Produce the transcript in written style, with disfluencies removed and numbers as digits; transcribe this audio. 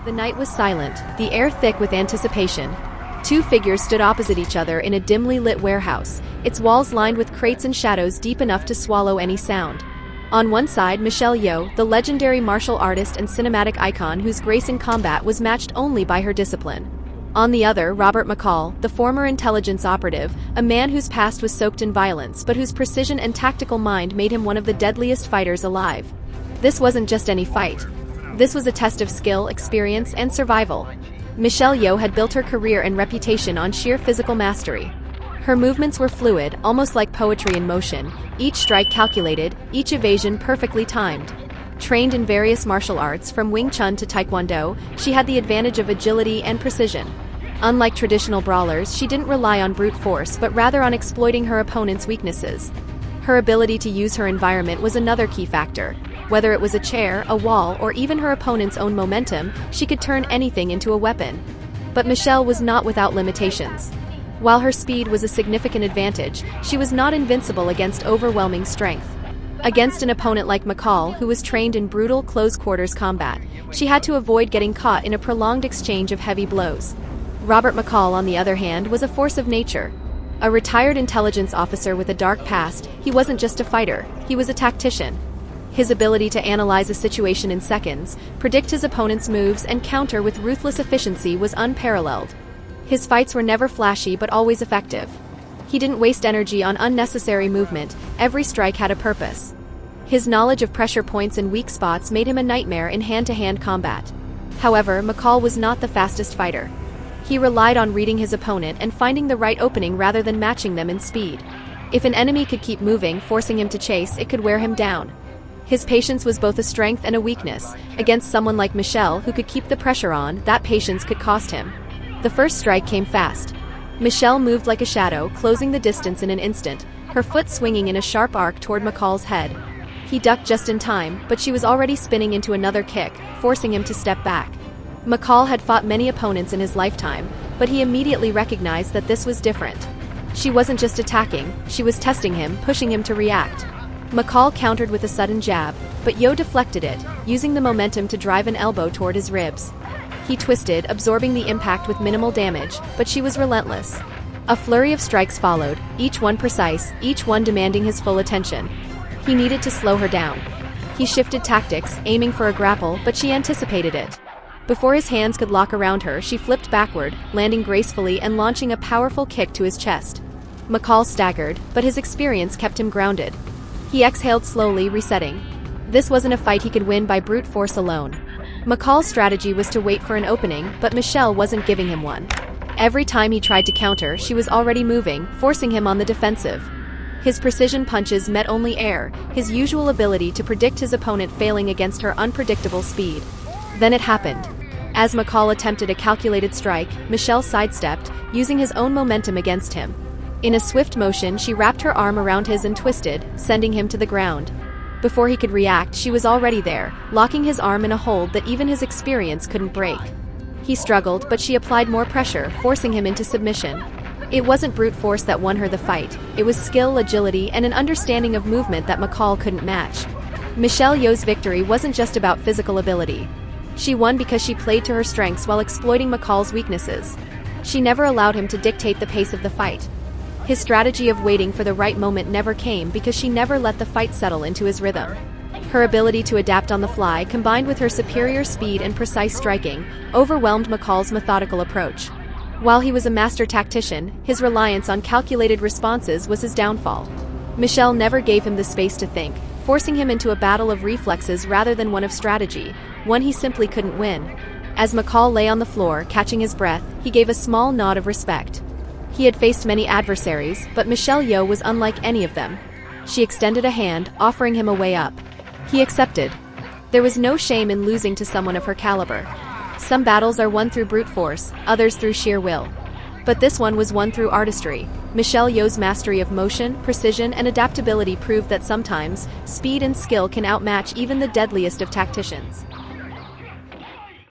The night was silent, the air thick with anticipation. Two figures stood opposite each other in a dimly lit warehouse, its walls lined with crates and shadows deep enough to swallow any sound. On one side, Yeoh, the legendary martial artist and cinematic icon whose grace in combat was matched only by her discipline. On the other, Robert McCall, the former intelligence operative, a man whose past was soaked in violence but whose precision and tactical mind made him one of the deadliest fighters alive. This wasn't just any fight. This was a test of skill, experience, and survival. Yeoh had built her career and reputation on sheer physical mastery. Her movements were fluid, almost like poetry in motion, each strike calculated, each evasion perfectly timed. Trained in various martial arts from Wing Chun to Taekwondo, she had the advantage of agility and precision. Unlike traditional brawlers, she didn't rely on brute force but rather on exploiting her opponent's weaknesses. Her ability to use her environment was another key factor. Whether it was a chair, a wall, or even her opponent's own momentum, she could turn anything into a weapon. But Michelle was not without limitations. While her speed was a significant advantage, she was not invincible against overwhelming strength. Against an opponent like McCall, who was trained in brutal close-quarters combat, she had to avoid getting caught in a prolonged exchange of heavy blows. Robert McCall, on the other hand, was a force of nature. A retired intelligence officer with a dark past, he wasn't just a fighter, he was a tactician. His ability to analyze a situation in seconds, predict his opponent's moves, and counter with ruthless efficiency was unparalleled. His fights were never flashy but always effective. He didn't waste energy on unnecessary movement, every strike had a purpose. His knowledge of pressure points and weak spots made him a nightmare in hand-to-hand combat. However, McCall was not the fastest fighter. He relied on reading his opponent and finding the right opening rather than matching them in speed. If an enemy could keep moving, forcing him to chase, it could wear him down. His patience was both a strength and a weakness. Against someone like Michelle, who could keep the pressure on, that patience could cost him. The first strike came fast. Michelle moved like a shadow, closing the distance in an instant, her foot swinging in a sharp arc toward McCall's head. He ducked just in time, but she was already spinning into another kick, forcing him to step back. McCall had fought many opponents in his lifetime, but he immediately recognized that this was different. She wasn't just attacking, she was testing him, pushing him to react. McCall countered with a sudden jab, but Yeoh deflected it, using the momentum to drive an elbow toward his ribs. He twisted, absorbing the impact with minimal damage, but she was relentless. A flurry of strikes followed, each one precise, each one demanding his full attention. He needed to slow her down. He shifted tactics, aiming for a grapple, but she anticipated it. Before his hands could lock around her, she flipped backward, landing gracefully and launching a powerful kick to his chest. McCall staggered, but his experience kept him grounded. He exhaled slowly, resetting. This wasn't a fight he could win by brute force alone. McCall's strategy was to wait for an opening, but Michelle wasn't giving him one. Every time he tried to counter, she was already moving, forcing him on the defensive. His precision punches met only air, his usual ability to predict his opponent failing against her unpredictable speed. Then it happened. As McCall attempted a calculated strike, Michelle sidestepped, using his own momentum against him. In a swift motion, she wrapped her arm around his and twisted, sending him to the ground. Before he could react, she was already there, locking his arm in a hold that even his experience couldn't break. He struggled, but she applied more pressure, forcing him into submission. It wasn't brute force that won her the fight, it was skill, agility, and an understanding of movement that McCall couldn't match. Michelle Yeoh's victory wasn't just about physical ability. She won because she played to her strengths while exploiting McCall's weaknesses. She never allowed him to dictate the pace of the fight. His strategy of waiting for the right moment never came because she never let the fight settle into his rhythm. Her ability to adapt on the fly, combined with her superior speed and precise striking, overwhelmed McCall's methodical approach. While he was a master tactician, his reliance on calculated responses was his downfall. Michelle never gave him the space to think, forcing him into a battle of reflexes rather than one of strategy, one he simply couldn't win. As McCall lay on the floor, catching his breath, he gave a small nod of respect. He had faced many adversaries, but Michelle Yeoh was unlike any of them. She extended a hand, offering him a way up. He accepted. There was no shame in losing to someone of her caliber. Some battles are won through brute force, others through sheer will. But this one was won through artistry. Michelle Yeoh's mastery of motion, precision, and adaptability proved that sometimes, speed and skill can outmatch even the deadliest of tacticians.